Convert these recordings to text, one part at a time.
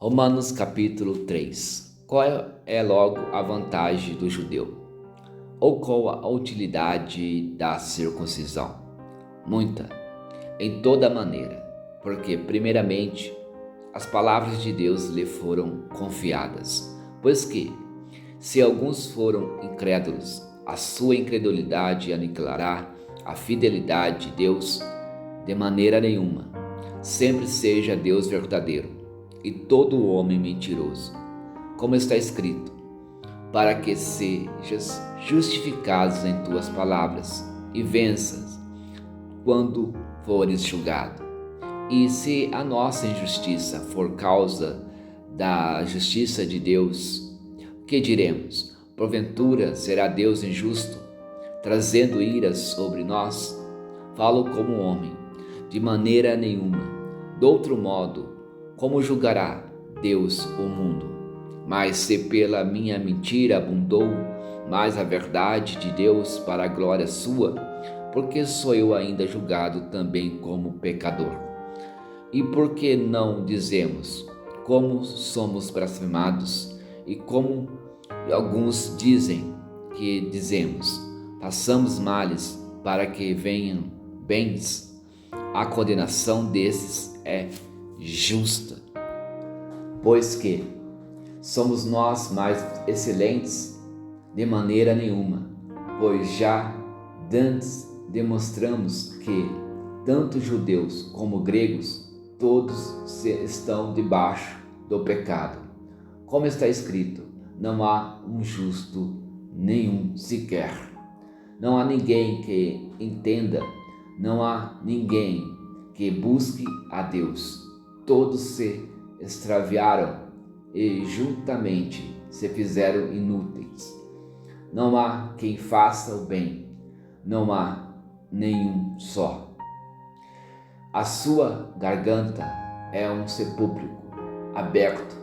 Romanos capítulo 3. Qual é logo a vantagem do judeu? Ou qual a utilidade da circuncisão? Muita, em toda maneira, porque primeiramente as palavras de Deus lhe foram confiadas, pois que, se alguns foram incrédulos, a sua incredulidade aniquilará a fidelidade de Deus de maneira nenhuma. Sempre seja Deus verdadeiro e todo homem mentiroso, como está escrito, para que sejas justificados em tuas palavras e venças quando fores julgado. E se a nossa injustiça for causa da justiça de Deus, que diremos? Porventura será Deus injusto, trazendo ira sobre nós? Falo como homem, de maneira nenhuma. De outro modo, como julgará Deus o mundo? Mas se pela minha mentira abundou mais a verdade de Deus para a glória sua, porque sou eu ainda julgado também como pecador? E por que não dizemos, como somos blasfemados, e como alguns dizem que dizemos, façamos males para que venham bens? A condenação desses é justa, pois que somos nós mais excelentes? De maneira nenhuma, pois já dantes demonstramos que tanto judeus como gregos todos estão debaixo do pecado. Como está escrito, não há um justo nenhum sequer. Não há ninguém que entenda, não há ninguém que busque a Deus. Todos se extraviaram e juntamente se fizeram inúteis. Não há quem faça o bem, não há nenhum só. A sua garganta é um sepulcro aberto,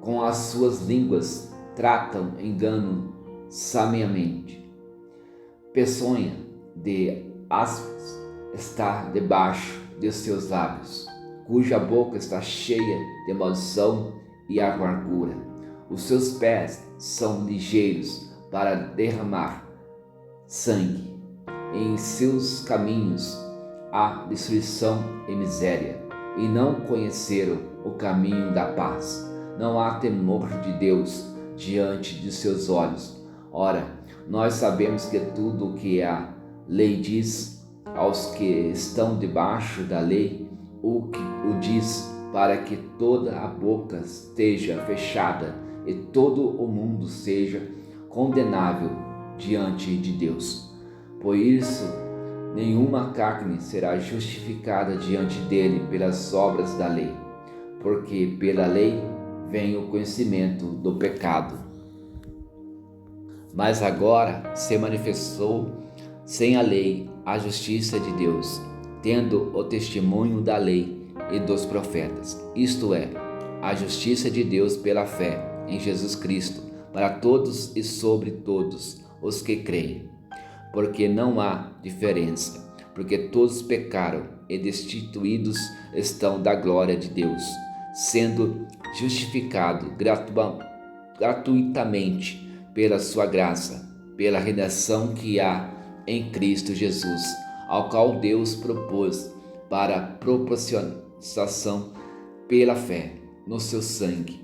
com as suas línguas tratam engano sabiamente. Peçonha de aspas está debaixo de seus lábios, cuja boca está cheia de maldição e amargura. Os seus pés são ligeiros para derramar sangue. Em seus caminhos há destruição e miséria, e não conheceram o caminho da paz. Não há temor de Deus diante de seus olhos. Ora, nós sabemos que tudo o que a lei diz aos que estão debaixo da lei, o diz para que toda a boca esteja fechada e todo o mundo seja condenável diante de Deus. Por isso, nenhuma carne será justificada diante dele pelas obras da lei, porque pela lei vem o conhecimento do pecado. Mas agora se manifestou sem a lei a justiça de Deus, tendo o testemunho da lei e dos profetas, isto é, a justiça de Deus pela fé em Jesus Cristo, para todos e sobre todos os que creem. Porque não há diferença, porque todos pecaram e destituídos estão da glória de Deus, sendo justificado gratuitamente pela sua graça, pela redenção que há em Cristo Jesus, ao qual Deus propôs para propiciação pela fé no seu sangue,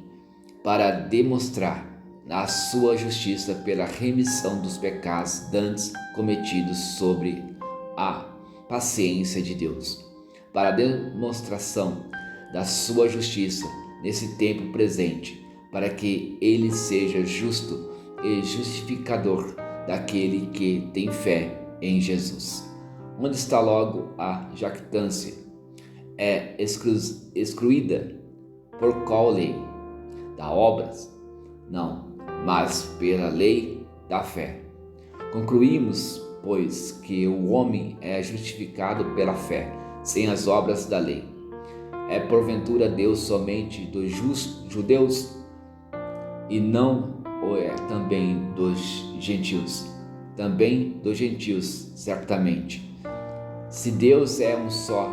para demonstrar a sua justiça pela remissão dos pecados dantes cometidos sobre a paciência de Deus, para a demonstração da sua justiça nesse tempo presente, para que ele seja justo e justificador daquele que tem fé em Jesus. Onde está logo a jactância? É excluída por qual lei? Da obras? Não, mas pela lei da fé. Concluímos, pois, que o homem é justificado pela fé, sem as obras da lei. É porventura Deus somente dos judeus e não ou é também dos gentios? Também dos gentios, certamente. Se Deus é um só,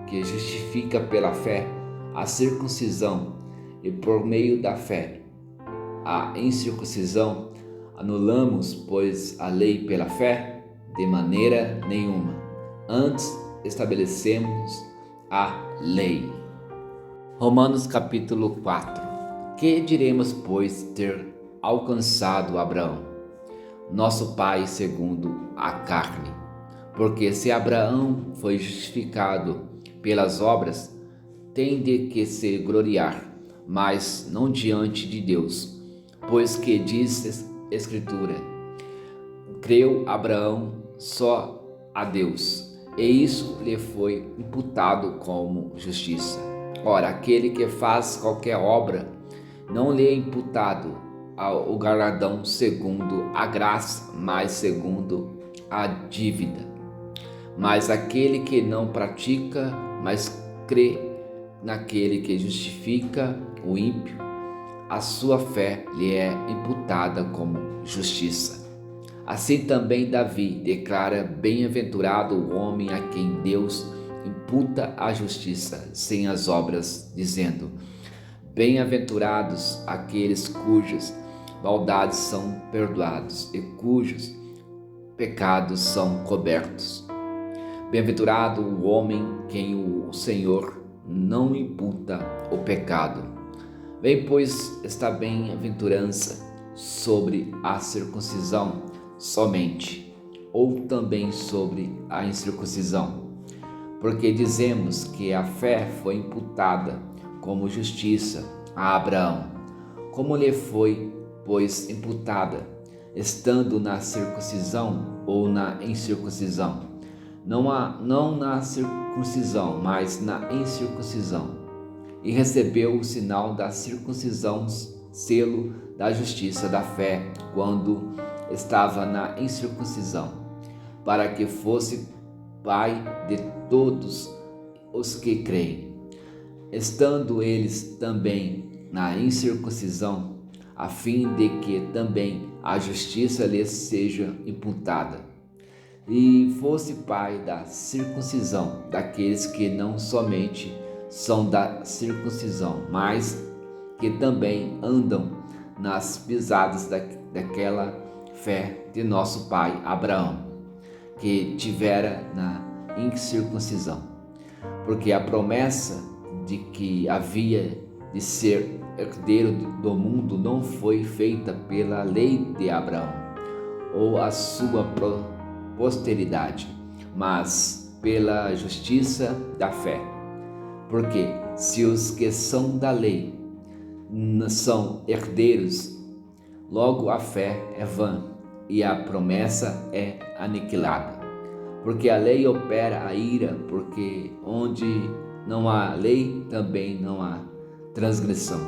que justifica pela fé, a circuncisão e por meio da fé. A incircuncisão anulamos, pois, a lei pela fé? De maneira nenhuma. Antes estabelecemos a lei. Romanos capítulo 4. Que diremos, pois, ter alcançado Abraão, nosso pai segundo a carne? Porque se Abraão foi justificado pelas obras, tem de que se gloriar, mas não diante de Deus. Pois que diz a Escritura: creu Abraão só a Deus, e isso lhe foi imputado como justiça. Ora, aquele que faz qualquer obra, não lhe é imputado o galardão segundo a graça, mas segundo a dívida. Mas aquele que não pratica, mas crê naquele que justifica o ímpio, a sua fé lhe é imputada como justiça. Assim também Davi declara: bem-aventurado o homem a quem Deus imputa a justiça sem as obras, dizendo: bem-aventurados aqueles cujas maldades são perdoados e cujos pecados são cobertos. Bem-aventurado o homem quem o Senhor não imputa o pecado. Vem, pois, esta bem-aventurança sobre a circuncisão somente, ou também sobre a incircuncisão? Porque dizemos que a fé foi imputada como justiça a Abraão. Como lhe foi, pois, imputada, estando na circuncisão ou na incircuncisão? Não na circuncisão, mas na incircuncisão. E recebeu o sinal da circuncisão, selo da justiça da fé, quando estava na incircuncisão, para que fosse pai de todos os que creem, estando eles também na incircuncisão, a fim de que também a justiça lhes seja imputada, e fosse pai da circuncisão daqueles que não somente são da circuncisão, mas que também andam nas pisadas daquela fé de nosso pai Abraão, que tivera na incircuncisão. Porque a promessa de que havia de ser herdeiro do mundo não foi feita pela lei de Abraão ou a sua posteridade, mas pela justiça da fé. Porque se os que são da lei são herdeiros, logo a fé é vã e a promessa é aniquilada. Porque a lei opera a ira, porque onde não há lei também não há transgressão.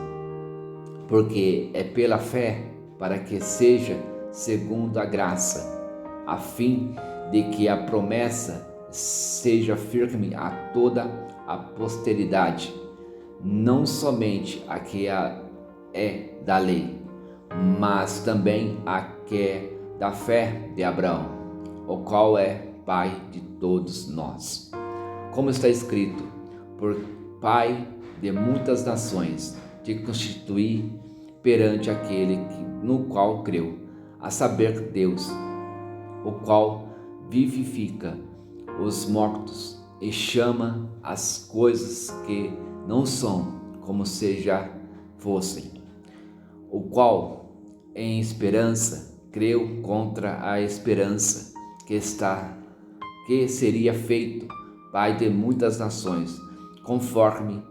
Porque é pela fé, para que seja segundo a graça, a fim de que a promessa seja firme a toda a posteridade, não somente a que é da lei, mas também a que é da fé de Abraão, o qual é pai de todos nós. Como está escrito: por pai de muitas nações te constituí perante aquele no qual creu, a saber, Deus, o qual vivifica os mortos e chama as coisas que não são como se já fossem, o qual em esperança creu contra a esperança, que seria feito pai de muitas nações, conforme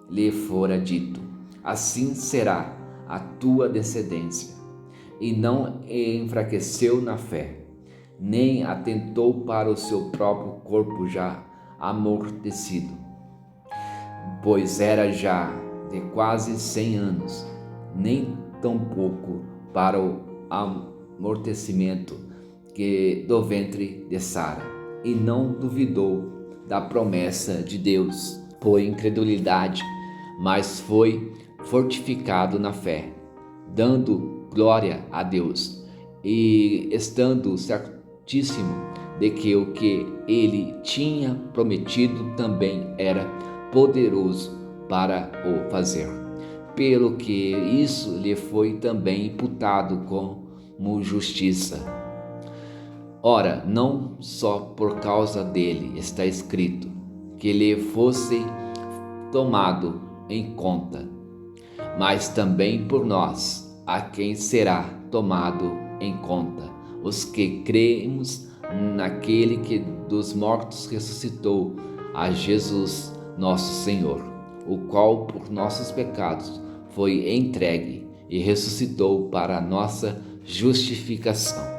lhe fora dito: assim será a tua descendência. E não enfraqueceu na fé, nem atentou para o seu próprio corpo já amortecido, pois era já de quase 100 anos, nem tampouco para o amortecimento que do ventre de Sara, e não duvidou da promessa de Deus por incredulidade, mas foi fortificado na fé, dando glória a Deus, e estando certíssimo de que o que ele tinha prometido também era poderoso para o fazer. pelo que isso lhe foi também imputado como justiça. Ora, não só por causa dele está escrito que lhe fosse tomado em conta, mas também por nós, a quem será tomado em conta, os que cremos naquele que dos mortos ressuscitou, a Jesus nosso Senhor, o qual por nossos pecados foi entregue e ressuscitou para a nossa justificação.